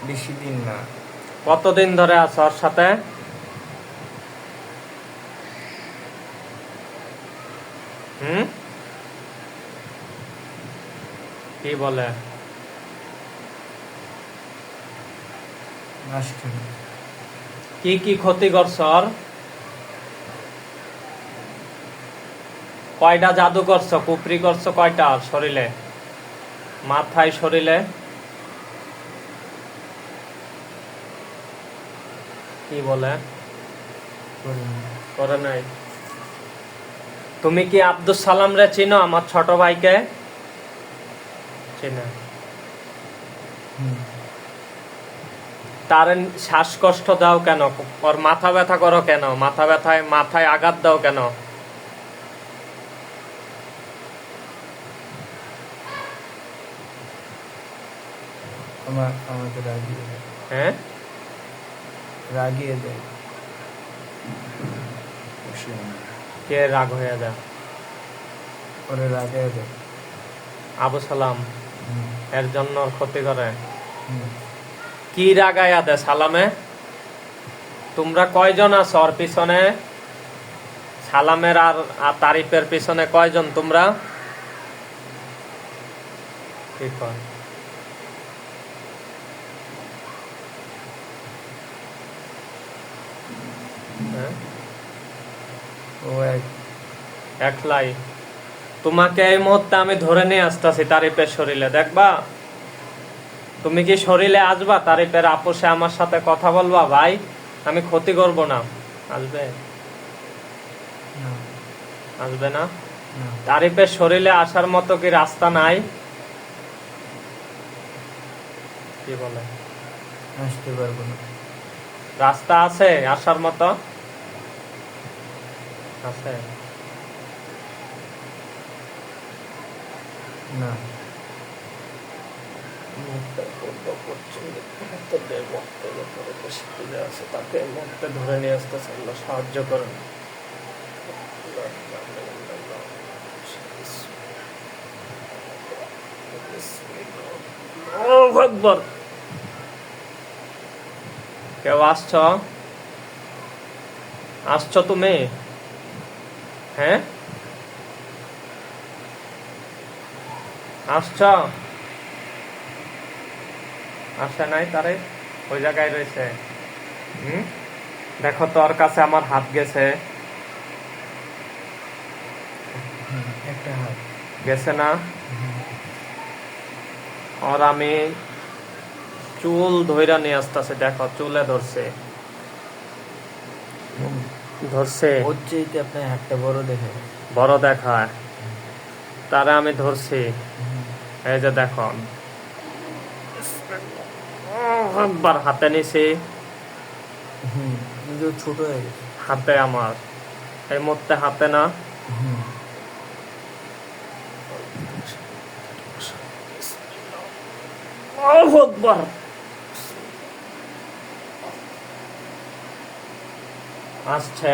বেশি দিন না। কতদিন ধরে আছো ওর সাথে? কি বলে? মাসখানেক। কি কি ক্ষতি করছ ওর? কয়টা জাদু করছো, কুফরি করছো কয়টা ওর শরীরে, মাথায়, শরীরে? কি বলে? করে নাই। তুমি কি আব্দুল সালাম রে চিনো, আমার ছোট ভাইকে? চিনো? তার শ্বাসকষ্ট দাও কেন? ওর মাথা ব্যথা করো কেন? মাথায় আঘাত দাও কেন? আমাকে রাগিয়ে দেয়। হ্যাঁ, রাগিয়ে দেয়। কে রাগ হয়ে যায়? ওরে রাগিয়ে দেয়। আবু সালাম এর জন্য ওর ক্ষতি করে। হুম। কি রাগাইয়া দে সালামে? তোমরা কয়জন আছো ওর পিছনে? সালামের আর তারিফের পিছনে কয়জন তোমরা? কি কয়? হ্যাঁ? ও একলাই। তোমাকে এই মুহূর্তে আমি ধরে নিয়ে আসতেছি তারিফের শরীরে, দেখবা? তুমি কি শরীরে আসবা তারিফের আপোষে আমার সাথে কথা বলবা? ভাই, আমি ক্ষতি করব না। আসবে? আসবে না? তারিফের শরীরে আসার মতো কি রাস্তা নাই? কি বলে? আসতে পারবো না। রাস্তা আছে আসার মতো? আছে না। তাকে মুহূর্তে ধরে নিয়ে আসতে সাহায্য করেন। কেউ আসছো তুমি? হ্যাঁ, আসছো? আসে নাই তারে? ওই জায়গায় রয়েছে। দেখো তো ওর কাছে আমার হাত গেছে। একটা হাত গেছে না? আর আমি চুল ধইরা নিয়ে আসতেছে, দেখো চুলে ধরছে। ওর চাইতে আপনার হাতটা বড় দেখে। বড় দেখায়। তারা আমি ধরছি, এই যে দেখো, একবার হাতে নিছি। কিন্তু ছোট হয়ে গেছে হাতে আমার এই মুহূর্তে হাতে না। আসছে।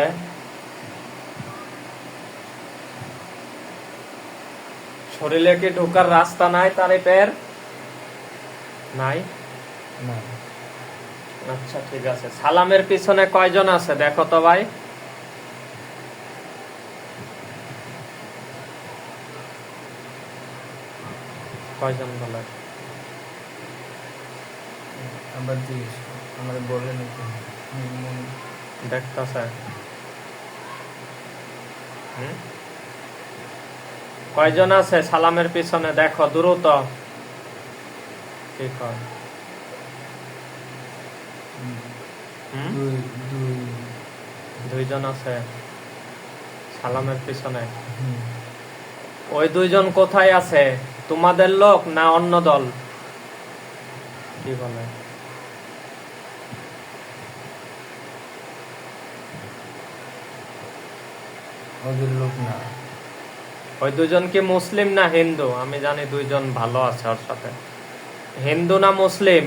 শরীরে কি ঢোকার রাস্তা নাই তারিফের? নাই? আচ্ছা ঠিক আছে। সালামের পিছনে কয়জন আছে দেখো তো ভাই। কয়জন বলে? আবার জিজ্ঞেস আমার বলে নাকি দেখতেছে? কয়জন আছে সালামের পিছনে দেখো দ্রুত। ঠিক হয়। দুইজন আছে সালামের পিছনে। ওই দুইজন কোথায় আছে? তোমাদের লোক না অন্য দল? কি বলে? ওদের লোক না। ওই দুজন কি মুসলিম না হিন্দু? আমি জানি দুইজন ভালো আছে ওর সাথে। হিন্দু না মুসলিম?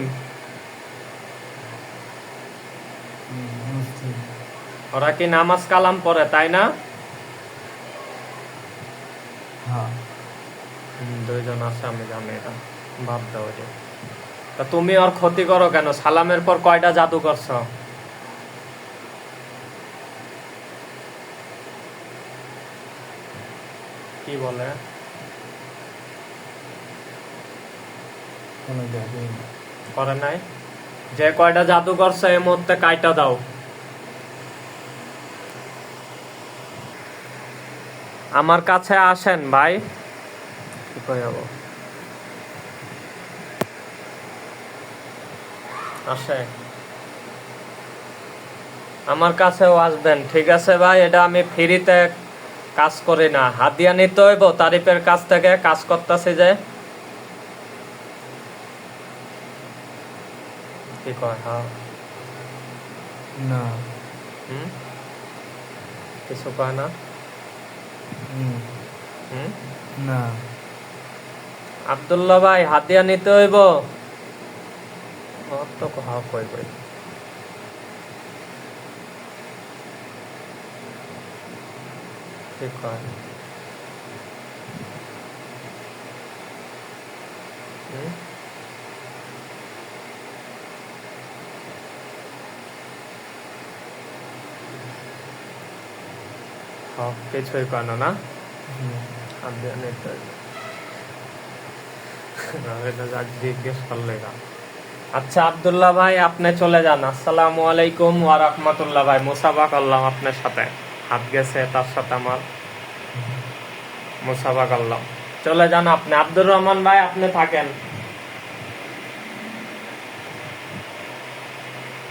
ওরা কি নামাজ কালাম পড়ে, তাই না? দুইজন আছে, আমি জানি এটা। বাদ দাও। তা তুমি ওর ক্ষতি করো কেন? সালামের পর কয়টা জাদু করছো? কি বলে? কোনো জাদুই না। করে নাই? যে কয়টা জাদু করছো এই মুহূর্তে কাইটা দাও। আমার কাছে আসেন ভাই। কি করে যাবো? আসে, আমার কাছেও আসবেন, ঠিক আছে ভাই? এটা আমি ফ্রিতে কাজ করি না, হাদিয়া নিতে হইব তারিফের কাছ থেকে কাজ করতেছি যে। কি কয়? হ্যাঁ না। হুম, কিছু কয় না। হুম। হুম, না। আব্দুল্লাহ ভাই হাদিয়া নিতে হইব। ওর তো হ্যাঁ কই কই। কি কয়? হুম, হ্যাঁ কিছুই কয় না না। হুম। হাদিয়া নিতে হইব। এটা যাক জিজ্ঞেস করলে না। আচ্ছা আব্দুল্লাহ ভাই আপনি চলে যান। আসসালামু আলাইকুম ওয়া রাহমাতুল্লাহ। ভাই মুসাফা করলাম আপনার সাথে, হাত গেছে তার সাথে আমার, মুসাফা করলাম। চলে যান আপনি। আব্দুর রহমান ভাই আপনি থাকেন।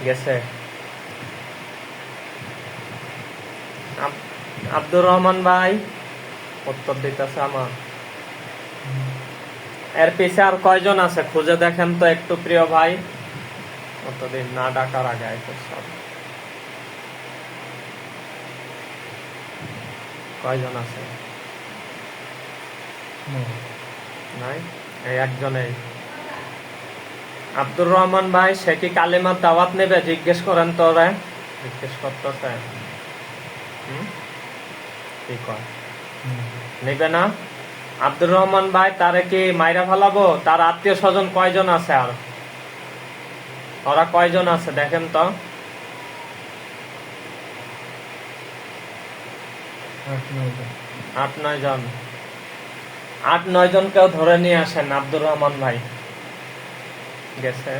গেছে আব্দুর রহমান ভাই উত্তর দিতেছে আমার। এর পিছে আর কয়জন আছে খুঁজে দেখেন তো একটু প্রিয় ভাই। কতদিন না ডাকার আগে আইতো সব। কয়জন আছে? না। নাই, এই একজনেই। আব্দুর রহমান ভাই সে কি কালিমার দাওয়াত নেবে? জিজ্ঞেস করেন তো রে। জিজ্ঞেস করতেছে। কি কয়? হুম। নেবে না? আব্দুর রহমান ভাই তারে কি মাইরা ফেলাবো? তার আত্মীয় স্বজন কয়জন আছে? আর ওরা কয়জন আছে দেখেন তো। 8-9 জন। 8-9 জন। 8-9 জনকেও ধরে নিয়ে আসেন আব্দুর রহমান ভাই। গেছে,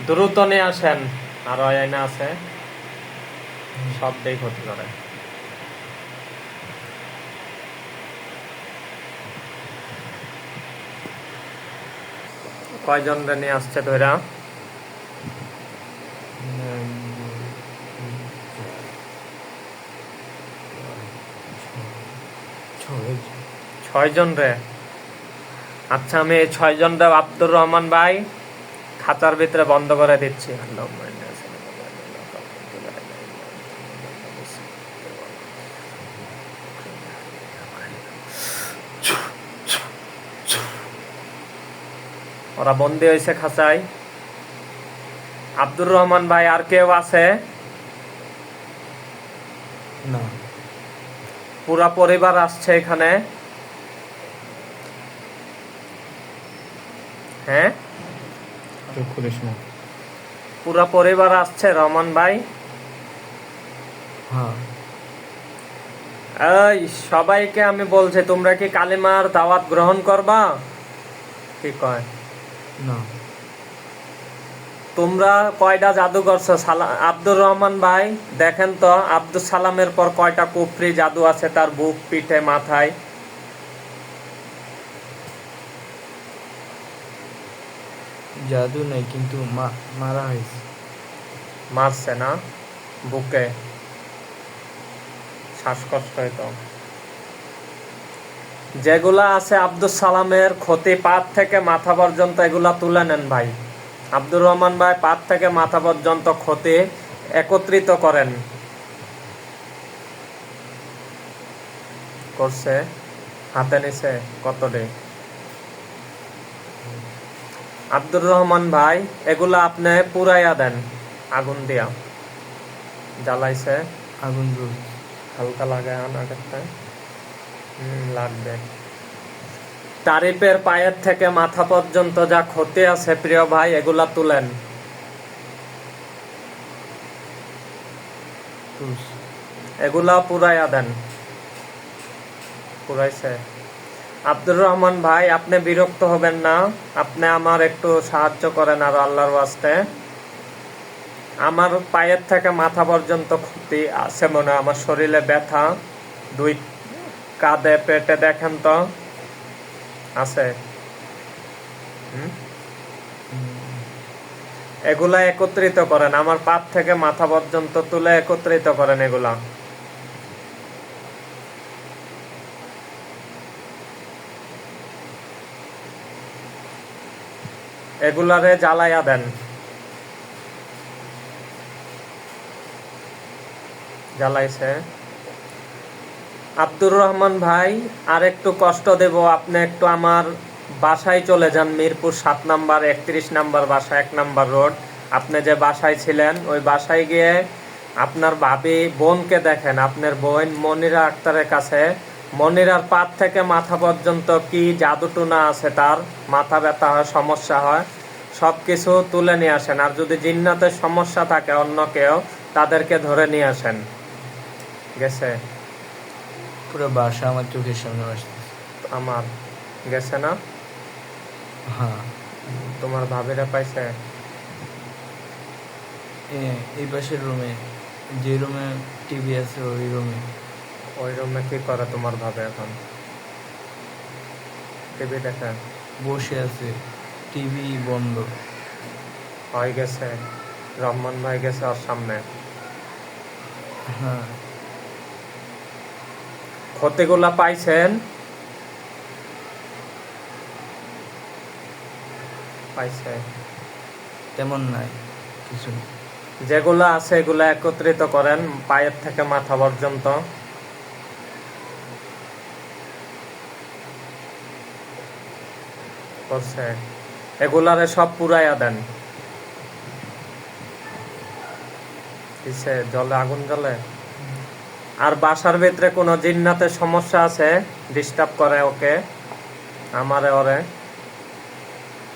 দ্রুত নিয়ে আসেন। আর আয়না আছে, সব দিয়ে ক্ষতি করে। কয়জন রে নিয়ে আসছে ধরা? 6 জন রে। আচ্ছা আমি এই 6 জন রে আব্দুর রহমান ভাই খাঁচার ভিতরে বন্ধ করে দিচ্ছি। ওরা বন্দি হয়েছে খাঁচায়। আব্দুর রহমান ভাই আর কেউ আছে? না। পুরা পরিবার আসছে এখানে? হ্যাঁ, চোখ খুলিস না। পুরা পরিবার আসছে রহমান ভাই? হ্যাঁ। এই সবাইকে আমি বলছি তোমরা কি কালিমার দাওয়াত গ্রহণ করবা? কি কয়? না। তোমরা কয়টা জাদু করছো? আব্দুর রহমান ভাই দেখেন তো আব্দুল সালামের পর কয়টা কুফরি জাদু আছে তার বুক, পিঠে, মাথায়? জাদু নাই, কিন্তু মারা হয়েছে। মারছে না? বুকে শ্বাসকষ্ট হইতো। যেগুলা আছে আব্দুল সালামের ক্ষতি পাত থেকে মাথা পর্যন্ত এগুলা তুলে নেন ভাই। আব্দুর রহমান ভাই পাত থেকে মাথা পর্যন্ত ক্ষতি একত্রিত করেন। করছে, হাতে নিছে কতটি? আব্দুর রহমান ভাই এগুলা আপনি পুরাইয়া দেন আগুন দিয়া। জ্বালাইছে? আগুন জ্বলছে। হালকা লাগায় আনা করতে লাগবে। তারিফের পায়ের থেকে মাথা পর্যন্ত যা ক্ষতি আছে প্রিয় ভাই, এগুলা তুলেন। এগুলা পুরাইয়া দেন। পুরাইছে। আব্দুর রহমান ভাই, আপনি বিরক্ত হবেন না, আপনি আমার একটু সাহায্য করেন আর আল্লাহর ওয়াস্তে। আমার পায়ের থেকে মাথা পর্যন্ত ক্ষতি আছে মনে হয়, আমার শরীরে ব্যথা, দুই কাঁধে পেটে দেখেন তো আছে। এগুলা একত্রিত করেন, আমার পা থেকে মাথা পর্যন্ত তুলে একত্রিত করেন এগুলা। এগুলারে জ্বালাইয়া দেন। জ্বালাইছে। আব্দুর রহমান ভাই, আর একটু কষ্ট দেব, আপনি একটু আমার বাসায় চলে যান, মিরপুর 7 নাম্বার 31 নাম্বার বাসা, 1 নাম্বার রোড। আপনি যে বাসায় ছিলেন ওই বাসায় গিয়ে আপনার ভাবি বোনকে দেখেন, আপনার বোন মনিরা আক্তারের কাছে। মনিরার পা থেকে মাথা পর্যন্ত কি জাদুটুনা আছে, তার মাথা ব্যথা হয়, সমস্যা হয়, সব কিছু তুলে নিয়ে আসেন। আর যদি জিন্নাতের সমস্যা থাকে অন্য কেউ, তাদেরকে ধরে নিয়ে আসেন। গেছে? পুরো বাসা আমার চোখের সামনে আসছে। আমার গেছে না? হ্যাঁ, তোমার ভাবিরা পাইছে? এই পাশের রুমে, যে রুমে টিভি আছে ওই রুমে। ওই রুমে কি করে তোমার ভাবে এখন? টিভি দেখে বসে আছে, টিভি বন্ধ। হয়ে গেছে, রহমান ভাই গেছে ওর সামনে। হ্যাঁ, ক্ষতিগুলা পাইছেন? পাইছে? তেমন নাই কিছু। যেগুলা আছে এগুলা একত্রিত করেন পায়ের থেকে মাথা পর্যন্ত। করছে? এগুলারে সব পুরাইয়া দেন। কিসে জলে আগুন জ্বলে? আর বাসার ভিতরে কোনো জিন্নাতের সমস্যা আছে, ডিস্টার্ব করে ওকে, আমারে ওরে?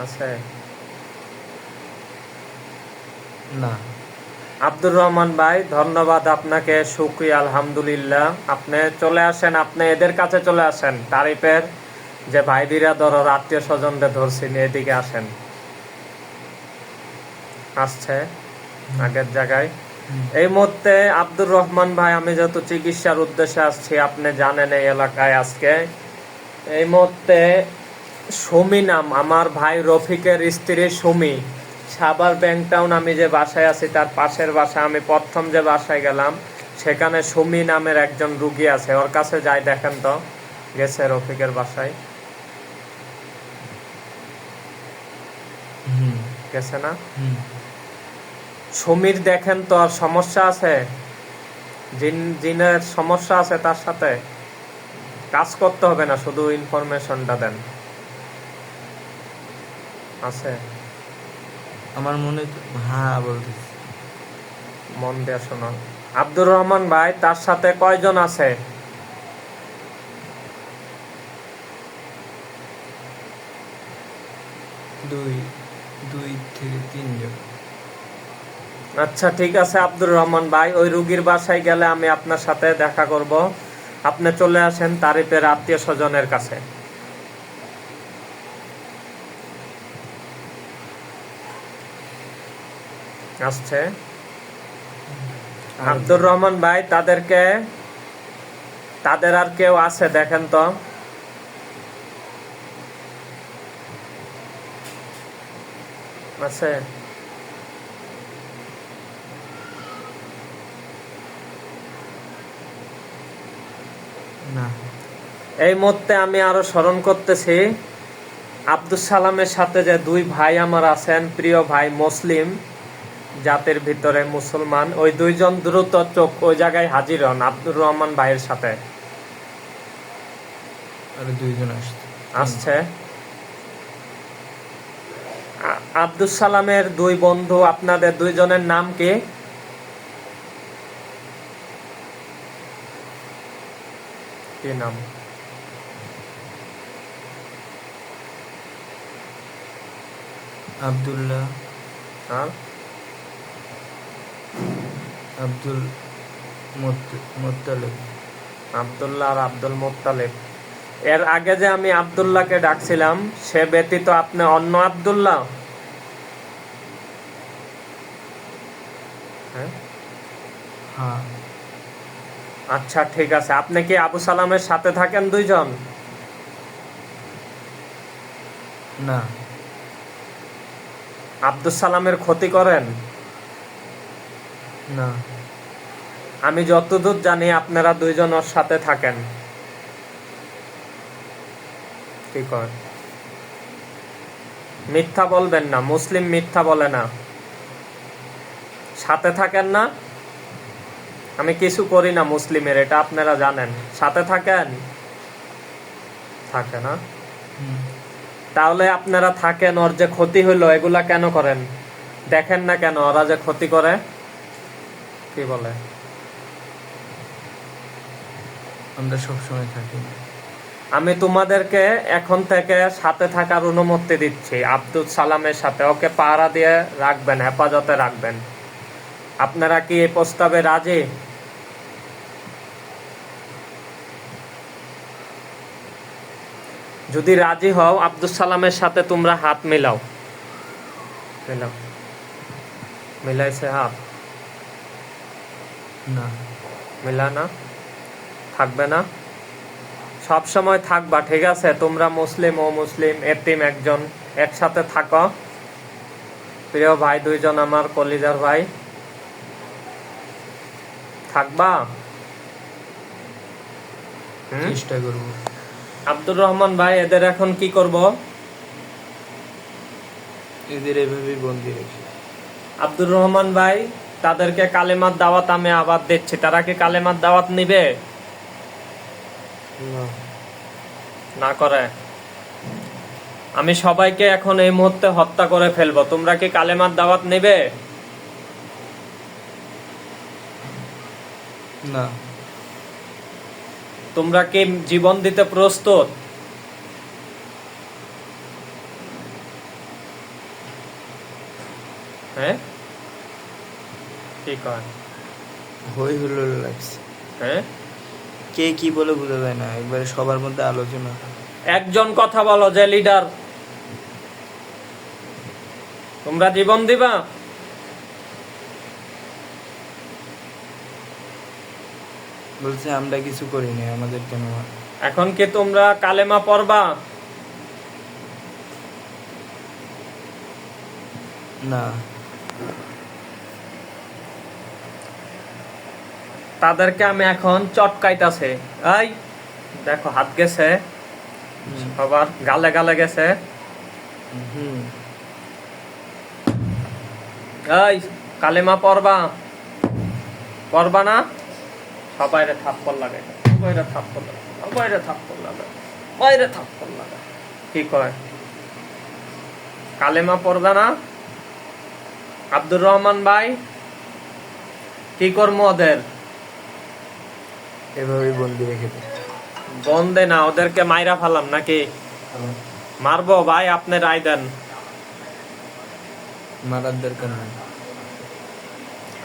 আছে? না। আব্দুর রহমান ভাই, ধন্যবাদ আপনাকে, শুকরিয়া, আলহামদুলিল্লাহ। আপনি চলে আসেন, আপনি এদের কাছে চলে আসেন, তারিফের যে ভাই বিরাদর ওর আত্মীয় স্বজনদের ধরছেন, এদিকে আসেন। আসছে আগের জায়গায়। এই মুহূর্তে আব্দুর রহমান ভাই, আমি যেহেতু চিকিৎসার উদ্দেশ্যে আসছি, আপনি জানেন এই এলাকায় আজকে এই মুহূর্তে সুমি নাম আমার ভাই রফিকের স্ত্রী সুমি, সাভার ব্যাংকটাউন, আমি যে বাসায় আছি তার পাশের বাসা, আমি প্রথম যে বাসায় গেলাম সেখানে সুমি নামের একজন রুগী আছে, ওর কাছে যাই দেখেন তো। গেছে রফিকের বাসায়? গেছে না? সুমির দেখেন তো, আর সমস্যা আছে, জিনের সমস্যা আছে, তার সাথে কাজ করতে হবে না, শুধু ইনফরমেশনটা দেন। আছে? আমার মনে হ্যাঁ বলতেছি। মন দিয়ে শোনো। আব্দুর রহমান ভাই, তার সাথে কয়জন আছে? দুই থেকে তিনজন। আচ্ছা ঠিক আছে আব্দুর রহমান ভাই, ওই রুগীর বাসায় গেলে আমি আপনার সাথে দেখা করব, আপনি চলে আসেন তারিফের আত্মীয় স্বজনের কাছে। আসছে? আব্দুর রহমান ভাই, তাদের আর কেউ আছে দেখেন তো। আছে? না। এই মুহূর্তে আমি আরো স্মরণ করতেছি, আব্দুল সালামের সাথে যে দুই ভাই আমার আছেন, প্রিয় ভাই, মুসলিম জাতির ভিতরে মুসলমান, ওই দুইজন দ্রুত চোখ ওই জায়গায় হাজির হন আব্দুর রহমান ভাইয়ের সাথে। আরো দুইজন আসছে? আব্দুল সালামের দুই বন্ধু, আপনাদের দুইজনের নাম কি? কি নাম? আব্দুল্লাহ, আর আব্দুল মোত্তালেব। আব্দুল্লাহ আর আব্দুল মোত্তালেব। এর আগে যে আমি আব্দুল্লাহকে ডাকছিলাম সে ব্যতীত আপনি অন্য আব্দুল্লাহ? হ্যাঁ, হ্যাঁ, আচ্ছা ঠিক আছে। আপনি কি আবু সালামের সাথে থাকেন দুইজন? না। আব্দুল সালামের ক্ষতি করেন? না। আমি যতদূর জানি আপনারা দুইজন ওর সাথে থাকেন। কি করেন? মিথ্যা বলবেন না, মুসলিম মিথ্যা বলে না। সাথে থাকেন না? আমি কিছু করি না মুসলিমের, এটা আপনারা জানেন। সাথে থাকেন? থাকে না? হুম। তাহলে আপনারা থাকেন, ওর যে ক্ষতি হইলো এগুলা কেন করেন? দেখেন না কেন ওরা যে ক্ষতি করে? কি বলে? আমরা সবসময় থাকি না। আমি তোমাদেরকে এখন থেকে সাথে থাকার অনুমতি দিচ্ছি আব্দুল সালামের সাথে। ওকে পাহারা দিয়ে রাখবেন, হেফাজতে রাখবেন। আপনারা কি এই প্রস্তাবে রাজি? যদি রাজি হও আব্দুল সালামের সাথে তোমরা হাত মিলাও। মিলাও। মিলাইছে হাত? না। মিলা না? থাকবে না? সব সময় থাকবা, ঠিক আছে? তোমরা মুসলিম ও মুসলিম, এতিম একজন, একসাথে থাকো। প্রিয় ভাই দুইজন, আমার কলিজার ভাই, থাকবা? চেষ্টা করব। আব্দুর রহমান ভাই, এদের এখন কি করব? এদের এভাবেই বন্দি রেখে। আব্দুর রহমান ভাই, তাদেরকে কালেমার দাওয়াত আমি আবার দিচ্ছি। তারা কি কালেমার দাওয়াত নিবে? না। না করে? আমি সবাইকে এখন এই মুহূর্তে হত্যা করে ফেলবো। তোমরা কি কালেমার দাওয়াত নিবে? না। তোমরা কি জীবন দিতে প্রস্তুত? হ্যাঁ, কি কয়? হই হুল্লোড় লাগছে। হ্যাঁ, কে কি বলে বোঝা যায় না, একবারে সবার মধ্যে আলোচনা। একজন কথা বলো, যে লিডার। তোমরা জীবন দিবা? বলছে আমরা কিছু করিনি, আমাদের কেন? এখন কি তোমরা কালেমা পড়বা? না। তাদেরকে আমি এখন চটকাইতাছে। এই দেখো, হাত গেছে আবার, গালে গালে গেছে। হুম। এই কালেমা পড়বা? পড়বা না? সবাইরে থাপ্পড় লাগে, সবাইরে থাপ্পড় লাগে, সবাইরে থাপ্পড় লাগে, বাইরে থাপ্পড় লাগে। কি কয়? কালেমা পড়বে না? আব্দুর রহমান ভাই, কি করবো ওদের? এভাবেই বন্দি রেখে দেয়। বন্দে না, ওদেরকে মাইরা ফেলাম নাকি? মারবো ভাই, আপনি রায় দেন। মারার দরকার নেই।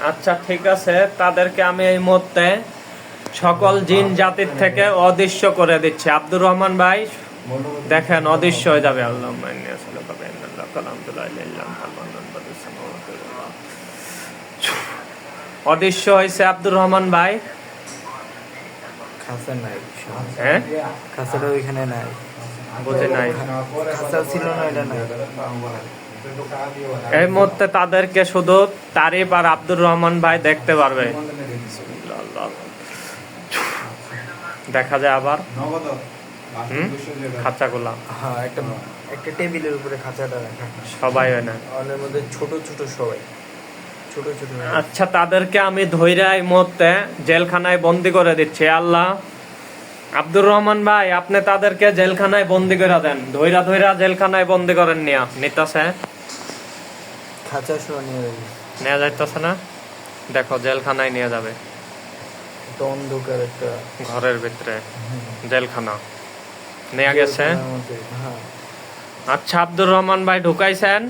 আচ্ছা ঠিক আছে, তাদেরকে আমি এই মুহূর্তে সকল জিন জাতির থেকে অদৃশ্য করে দিচ্ছি। আব্দুর রহমান ভাই দেখেন, অদৃশ্য হয়ে যাবে। আল্লাহ অদৃশ্য হয়েছে আব্দুর রহমান ভাই। খাঁচা নাই। হ্যাঁ, খাঁচাটা ওইখানে নাই। বুঝে নাই। খাঁচা ছিল না, এটা নাই। এই মুহূর্তে তাদেরকে শুধু তারিফ আর আব্দুর রহমান ভাই দেখতে পারবে। দেখা যায় আবার খাঁচাগুলা। হ্যাঁ, একটা একটা টেবিলের উপরে খাঁচাটা রাখা। সবাই হয় না, ওদের মধ্যে ছোট ছোট সবাই, ছোট ছোট। আচ্ছা, তাদেরকে আমি ধইরা এই মুহূর্তে জেলখানায় বন্দি করে দিচ্ছি। আল্লাহ, আব্দুর রহমান ভাই, আপনি তাদেরকে জেলখানায় বন্দি করে দেন। ধইরা ধইরা জেলখানায় বন্দি করেন। নিতাছে? খাঁচা সহ নিয়ে যাবে। নেওয়া যাইতেছে না? দেখো, জেলখানায় নিয়ে যাবে। তো অন্ধকার একটা ঘরের ভিতরে জেলখানা নিয়ে গেছে। হ্যাঁ। আচ্ছা, আব্দুর রহমান ভাই ঢুকাইছেন?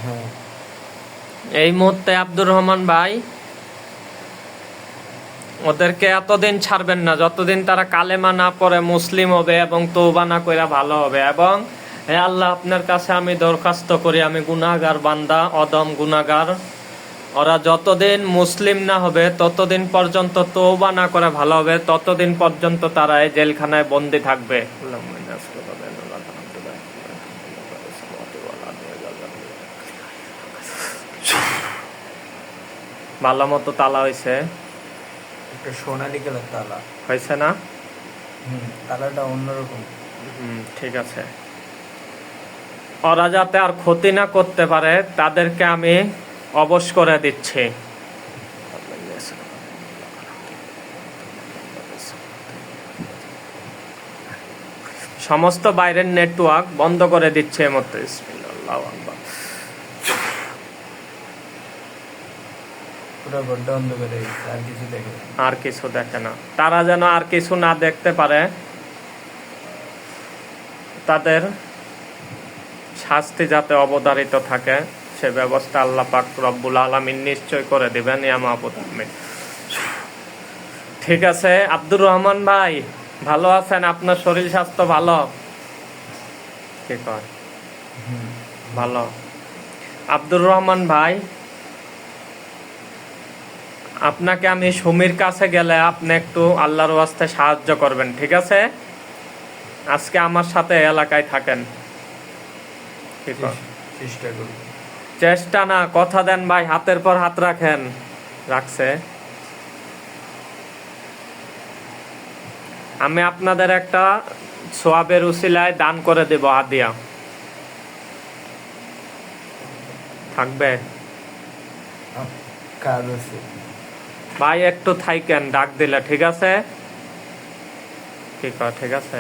হ্যাঁ এই মুহূর্তে আব্দুর রহমান ভাই ওদেরকে এতদিন ছাড়বেন না যতদিন তারা কালেমা না পড়ে মুসলিম হবে এবং তওবা না কইরা ভালো হবে। এবং হে আল্লাহ, আপনার কাছে আমি দরখাস্ত করি, আমি গুনাহগার বান্দা, অদম গুনাহগার, ওরা যতদিন মুসলিম না হবে ততদিন পর্যন্ত, তওবা না করে ভালো হবে ততদিন পর্যন্ত তারা এই জেলখানায় বন্দী থাকবে। ভালো মতো তালা হয়েছে, একটা সোনালী কালার তালা হয়েছে না? তালাটা অন্যরকম। ঠিক আছে। ওরা যাতে আর ক্ষতি না করতে পারে তাদেরকে আমি অবশ করে দিচ্ছি। সমস্ত বাইরের নেটওয়ার্ক বন্ধ করে দিচ্ছে এই মতো। পুরো ঘরটা বন্ধ করে দিচ্ছে, আর কিছু দেখে না। আর কিছু দেখে না, তারা যেন আর কিছু না দেখতে পারে, তাদের শাস্তি যাতে অবধারিত থাকে সে ব্যবস্থা আল্লাহ পাক রব্বুল আলামিন নিশ্চয় করে দিবেন। ইয়া মাহবুব আমিন। ঠিক আছে আব্দুর রহমান ভাই, ভালো আছেন? আপনার শরীর স্বাস্থ্য ভালো? কি কয়? ভালো। আব্দুর রহমান ভাই, আপনাকে আমি সুমির কাছে গেলে আপনি একটু আল্লাহর ওয়াস্তে সাহায্য করবেন, ঠিক আছে? আজকে আমার সাথে এলাকায় থাকেন। চেষ্টা করব। চেষ্টা না, কথা দেন ভাই, হাতের পর হাত রাখেন। রাখছে। আমি আপনাদের একটা সোয়াবের উসিলায় দান করে দেব, হাদিয়া থাকবে। কাজ আছে ভাই, একটু থাইকেন, ডাক দিলে, ঠিক আছে? ঠিক আছে,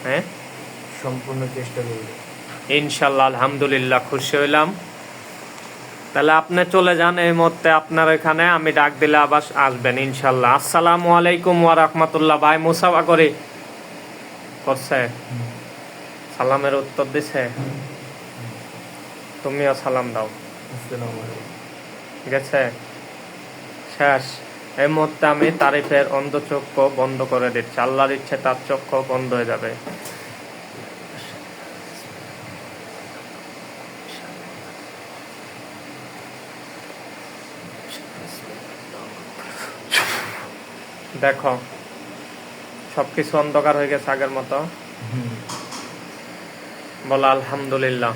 হ্যাঁ সম্পূর্ণ চেষ্টা করব ইনশাল্লাহ। আলহামদুলিল্লাহ, খুশি হইলাম। তাহলে আপনি চলে যান এই মুহূর্তে, আপনার এখানে আমি ডাক দিলে আবার আসবেন ইনশাল্লাহ। আসসালামু আলাইকুম ওয়া রাহমাতুল্লাহ। ভাই মুসাফা করি করছে, সালামের উত্তর দিছে, তুমিও সালাম দাও। ঠিক আছে, শেষ। এই মুহূর্তে আমি তারিফের অন্ধ চক্ষু বন্ধ করে দিচ্ছি। আল্লাহর ইচ্ছে তার চক্ষু বন্ধ হয়ে যাবে। দেখো সবকিছু অন্ধকার হয়ে গেছে আগের মতো। বলো আলহামদুলিল্লাহ।